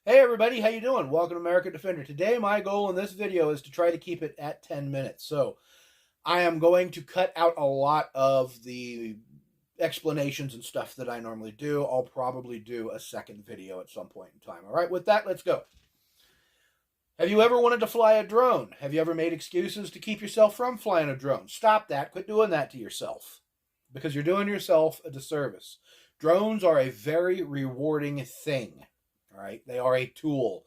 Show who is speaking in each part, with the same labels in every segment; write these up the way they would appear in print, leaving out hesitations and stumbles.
Speaker 1: Hey everybody, how you doing? Welcome to American Defender. Today my goal in this video is to try to keep it at 10 minutes. So I am going to cut out a lot of the explanations and stuff that I normally do. I'll probably do a second video at some point in time. All right, with that, let's go. Have you ever wanted to fly a drone? Have you ever made excuses to keep yourself from flying a drone? Stop that. Quit doing that to yourself because you're doing yourself a disservice. Drones are a very rewarding thing. All right, they are a tool,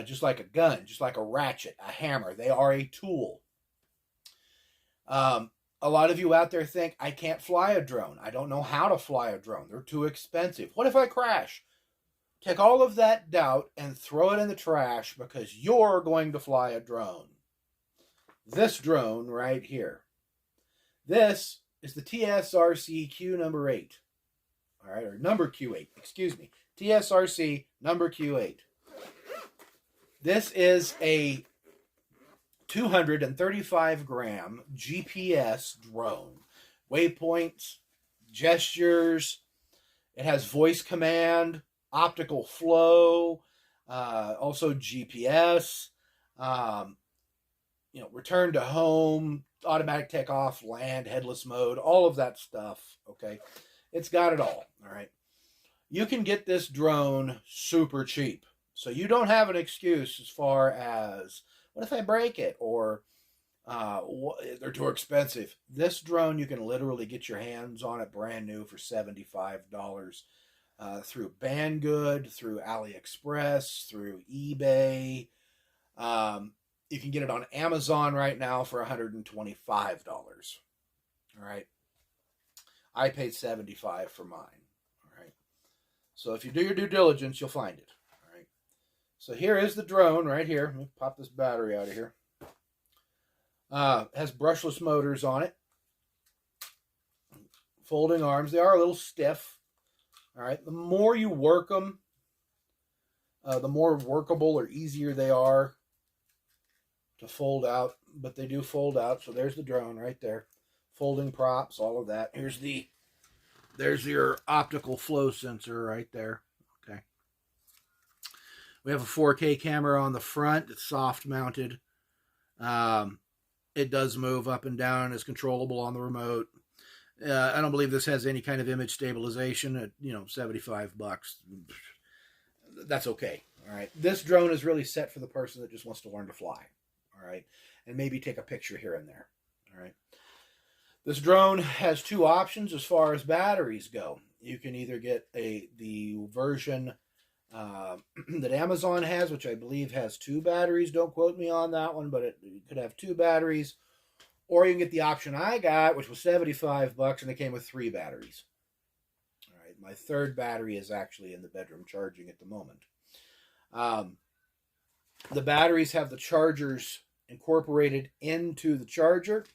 Speaker 1: just like a gun, just like a ratchet, a hammer. They are a tool. A lot of you out there think, I can't fly a drone. I don't know how to fly a drone. They're too expensive. What if I crash? Take all of that doubt and throw it in the trash because you're going to fly a drone. This drone right here. This is the TSRC Q8. All right, or number Q8, excuse me. TSRC number Q8. This is a 235-gram GPS drone. Waypoints, gestures. It has voice command, optical flow, also GPS. Return to home, automatic takeoff, land, headless mode, all of that stuff. Okay, it's got it all. All right. You can get this drone super cheap. So you don't have an excuse as far as, what if I break it? Or they're too expensive. This drone, you can literally get your hands on it brand new for $75 through Banggood, through AliExpress, through eBay. You can get it on Amazon right now for $125. All right. I paid $75 for mine. So if you do your due diligence, you'll find it. All right. So here is the drone right here. Let me pop this battery out of here. Has brushless motors on it. Folding arms. They are a little stiff. All right. The more you work them, the more workable or easier they are to fold out. But they do fold out. So there's the drone right there. Folding props, all of that. There's your optical flow sensor right there. Okay. We have a 4K camera on the front. It's soft mounted. It does move up and down. It's controllable on the remote. I don't believe this has any kind of image stabilization at, $75. That's okay. All right. This drone is really set for the person that just wants to learn to fly. All right. And maybe take a picture here and there. All right. This drone has two options as far as batteries go. You can either get the version that Amazon has, which I believe has two batteries. Don't quote me on that one, but it could have two batteries. Or you can get the option I got, which was $75, and it came with three batteries. All right, my third battery is actually in the bedroom charging at the moment. The batteries have the chargers incorporated into the charger.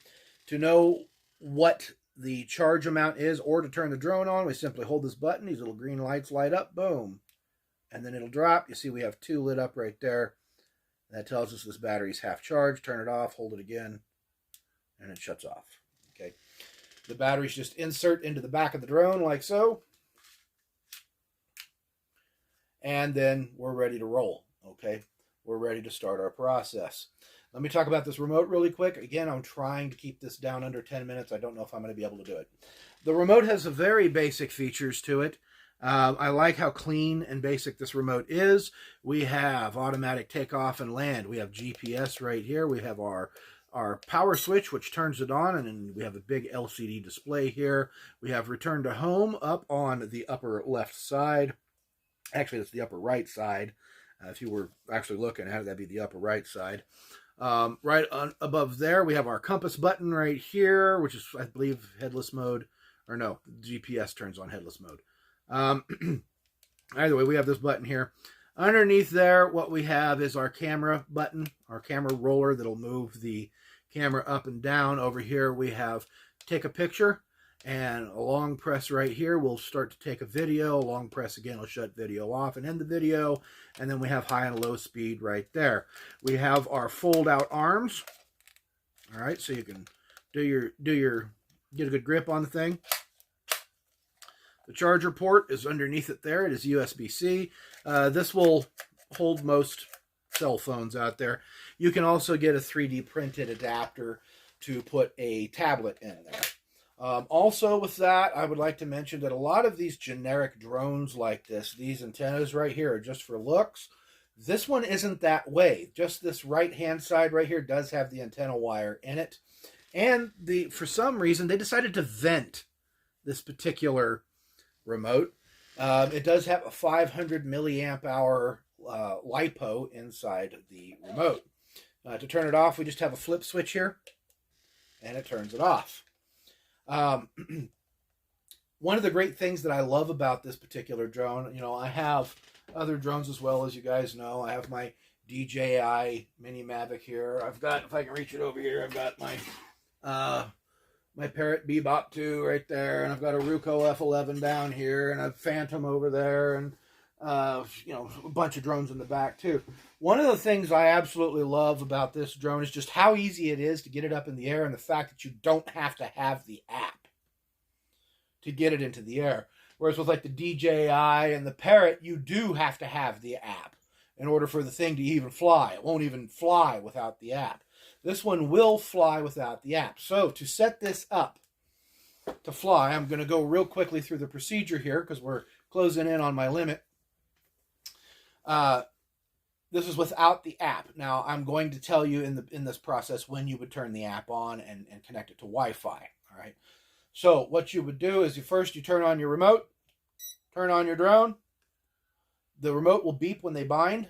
Speaker 1: To know what the charge amount is or to turn the drone on, we simply hold this button. These little green lights light up, boom, and then it'll drop. You see we have two lit up right there. That tells us this battery's half charged. Turn it off, hold it again, and it shuts off. Okay, the batteries just insert into the back of the drone like so, and then we're ready to roll. Okay, we're ready to start our process. Let me talk about this remote really quick. Again, I'm trying to keep this down under 10 minutes. I don't know if I'm going to be able to do it. The remote has some very basic features to it. I like how clean and basic this remote is. We have automatic takeoff and land. We have GPS right here. We have our power switch, which turns it on, and then we have a big LCD display here. We have return to home up on the upper left side. Actually, it's the upper right side. If you were actually looking at it, that'd be the upper right side. Right on above there, we have our compass button right here, which is, I believe, headless mode. Or no, GPS turns on headless mode. Either way, we have this button here. Underneath there, what we have is our camera button, our camera roller that'll move the camera up and down. Over here, we have take a picture, and a long press right here will start to take a video. A long press again will shut video off and end the video. And then we have high and low speed right there. We have our fold out arms. All right, so you can get a good grip on the thing. The charger port is underneath it there. It is USB-C. This will hold most cell phones out there. You can also get a 3D printed adapter to put a tablet in there. Also with that, I would like to mention that a lot of these generic drones like this, these antennas right here are just for looks. This one isn't that way. Just this right-hand side right here does have the antenna wire in it. And for some reason, they decided to vent this particular remote. It does have a 500 milliamp hour LiPo inside the remote. To turn it off, we just have a flip switch here, and it turns it off. One of the great things that I love about this particular drone, I have other drones as well, as you guys know. I have my DJI Mini Mavic here. I've got, if I can reach it over here, I've got my my Parrot Bebop 2 right there, and I've got a Ruco F11 down here, and a Phantom over there, and a bunch of drones in the back too. One of the things I absolutely love about this drone is just how easy it is to get it up in the air, and the fact that you don't have to have the app to get it into the air. Whereas with like the DJI and the Parrot, you do have to have the app in order for the thing to even fly. It won't even fly without the app. This one will fly without the app. So to set this up to fly, I'm going to go real quickly through the procedure here because we're closing in on my limit. This is without the app. Now, I'm going to tell you in this process when you would turn the app on and connect it to Wi-Fi. All right. So what you would do is you turn on your remote, turn on your drone. The remote will beep when they bind.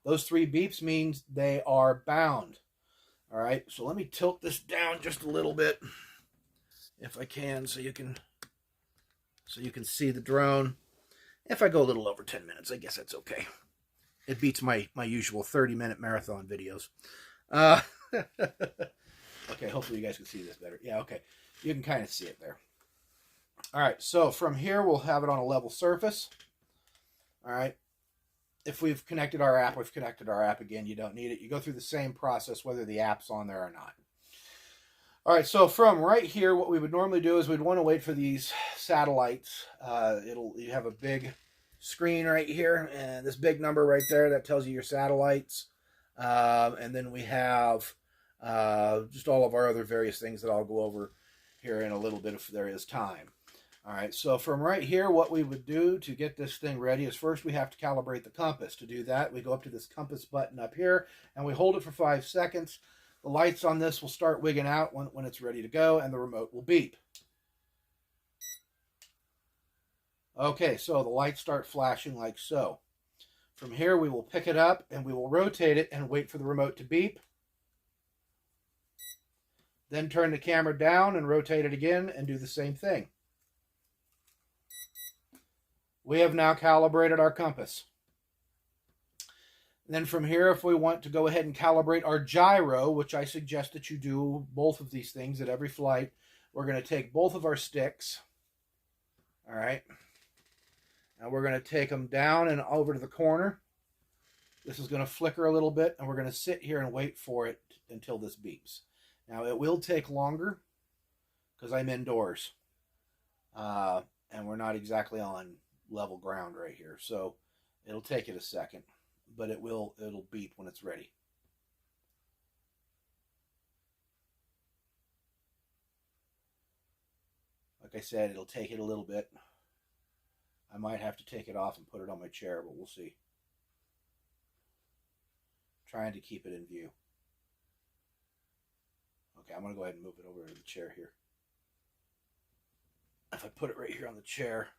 Speaker 1: Those 3 beeps means they are bound. All right. So let me tilt this down just a little bit, if I can, so you can see the drone. If I go a little over 10 minutes, I guess that's okay. It beats my usual 30-minute marathon videos. Okay, hopefully you guys can see this better. Yeah, okay. You can kind of see it there. All right, so from here, we'll have it on a level surface. All right. If we've connected our app, we've connected our app again. You don't need it. You go through the same process whether the app's on there or not. All right, so from right here, what we would normally do is we'd want to wait for these satellites. You have a big screen right here, and this big number right there that tells you your satellites. And then we have just all of our other various things that I'll go over here in a little bit if there is time. All right, so from right here, what we would do to get this thing ready is first we have to calibrate the compass. To do that, we go up to this compass button up here, and we hold it for 5 seconds. The lights on this will start wigging out when it's ready to go, and the remote will beep. Okay, so the lights start flashing like so. From here, we will pick it up, and we will rotate it and wait for the remote to beep. Then turn the camera down and rotate it again and do the same thing. We have now calibrated our compass. And then from here, if we want to go ahead and calibrate our gyro, which I suggest that you do both of these things at every flight, we're going to take both of our sticks, all right, and we're going to take them down and over to the corner. This is going to flicker a little bit, and we're going to sit here and wait for it until this beeps. Now, it will take longer because I'm indoors, and we're not exactly on level ground right here, so it'll take it a second, but it'll beep when it's ready. Like I said, it'll take it a little bit. I might have to take it off and put it on my chair, but we'll see. Trying to keep it in view. Okay, I'm going to go ahead and move it over to the chair here. If I put it right here on the chair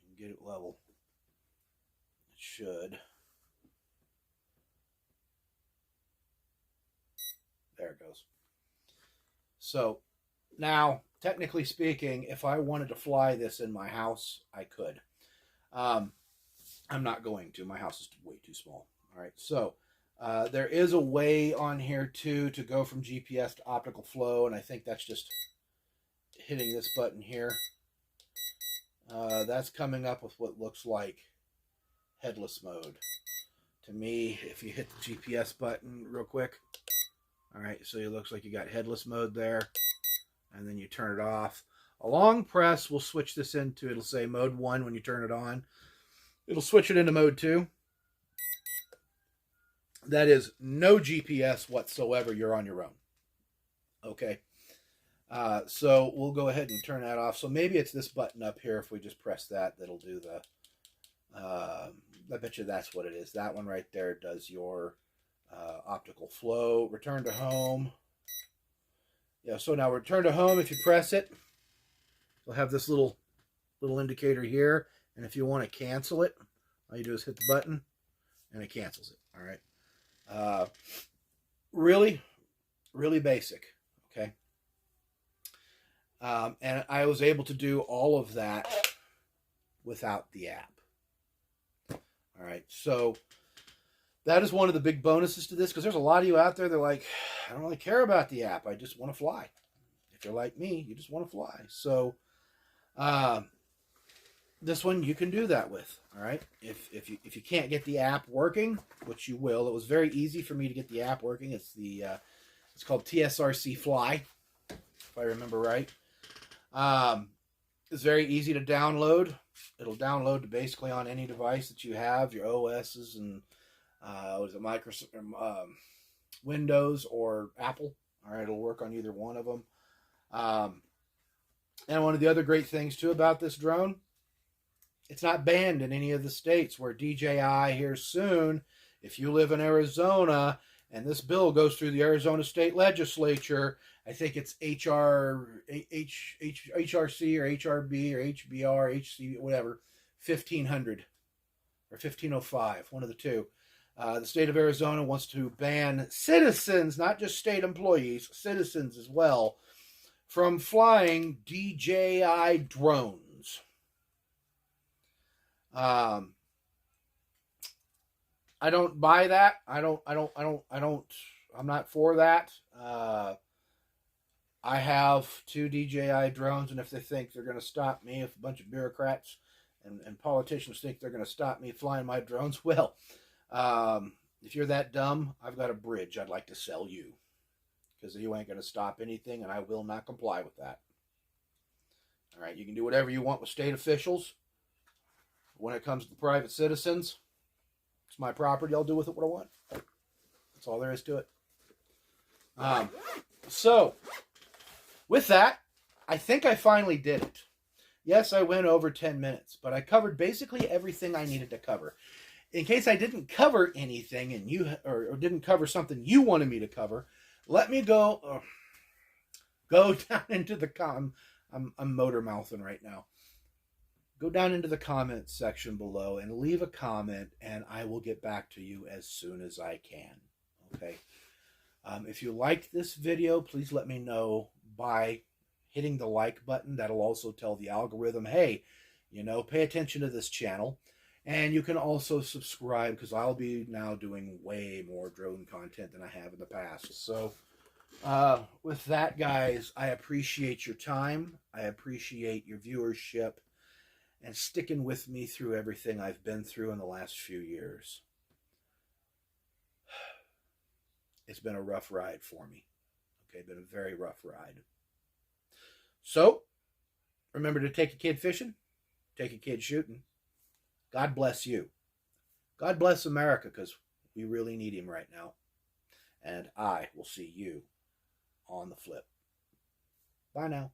Speaker 1: and get it level, it should. There it goes. So now, technically speaking, if I wanted to fly this in my house, I could. I'm not going to. My house is way too small. All right, so there is a way on here too to go from GPS to optical flow, and I think that's just hitting this button here. That's coming up with what looks like headless mode. To me, if you hit the GPS button real quick, all right, so it looks like you got headless mode there, and then you turn it off. A long press will switch this into, it'll say mode 1 when you turn it on. It'll switch it into mode 2. That is no GPS whatsoever. You're on your own. Okay. So we'll go ahead and turn that off. So maybe it's this button up here. If we just press that, that'll do the, I bet you that's what it is. That one right there does your optical flow. Return to home. Yeah, so now return to home, if you press it, you'll have this little indicator here. And if you want to cancel it, all you do is hit the button and it cancels it. All right. Really, really basic. Okay. And I was able to do all of that without the app. All right. So that is one of the big bonuses to this, because there's a lot of you out there that are like, I don't really care about the app. I just want to fly. If you're like me, you just want to fly. So this one you can do that with. All right. If you can't get the app working, which you will, it was very easy for me to get the app working. It's it's called TSRC Fly, if I remember right. It's very easy to download. It'll download basically on any device that you have, your OSs and what is it, Microsoft, Windows or Apple. All right, it'll work on either one of them. And one of the other great things too about this drone, it's not banned in any of the states. Where DJI here soon, if you live in Arizona and this bill goes through the Arizona State Legislature, I think it's HRC or HRB or HBR, HC, whatever, 1500 or 1505, one of the two. The state of Arizona wants to ban citizens, not just state employees, citizens as well, from flying DJI drones. I don't buy that. I'm not for that. I have 2 DJI drones, and if they think they're going to stop me, if a bunch of bureaucrats and politicians think they're going to stop me flying my drones, well, if you're that dumb, I've got a bridge I'd like to sell you, because you ain't going to stop anything, and I will not comply with that. All right, you can do whatever you want with state officials. When it comes to private citizens, it's my property. I'll do with it what I want. That's all there is to it. So, with that, I think I finally did it. Yes, I went over 10 minutes, but I covered basically everything I needed to cover. In case I didn't cover anything and you or didn't cover something you wanted me to cover, let me go down into the I'm motor mouthing right now. Go down into the comments section below and leave a comment, and I will get back to you as soon as I can. Okay. If you liked this video, please let me know by hitting the like button. That'll also tell the algorithm, hey, pay attention to this channel. And you can also subscribe, because I'll be now doing way more drone content than I have in the past. So with that, guys, I appreciate your time. I appreciate your viewership and sticking with me through everything I've been through in the last few years. It's been a rough ride for me. Okay, been a very rough ride. So, remember to take a kid fishing, take a kid shooting. God bless you. God bless America, because we really need him right now. And I will see you on the flip. Bye now.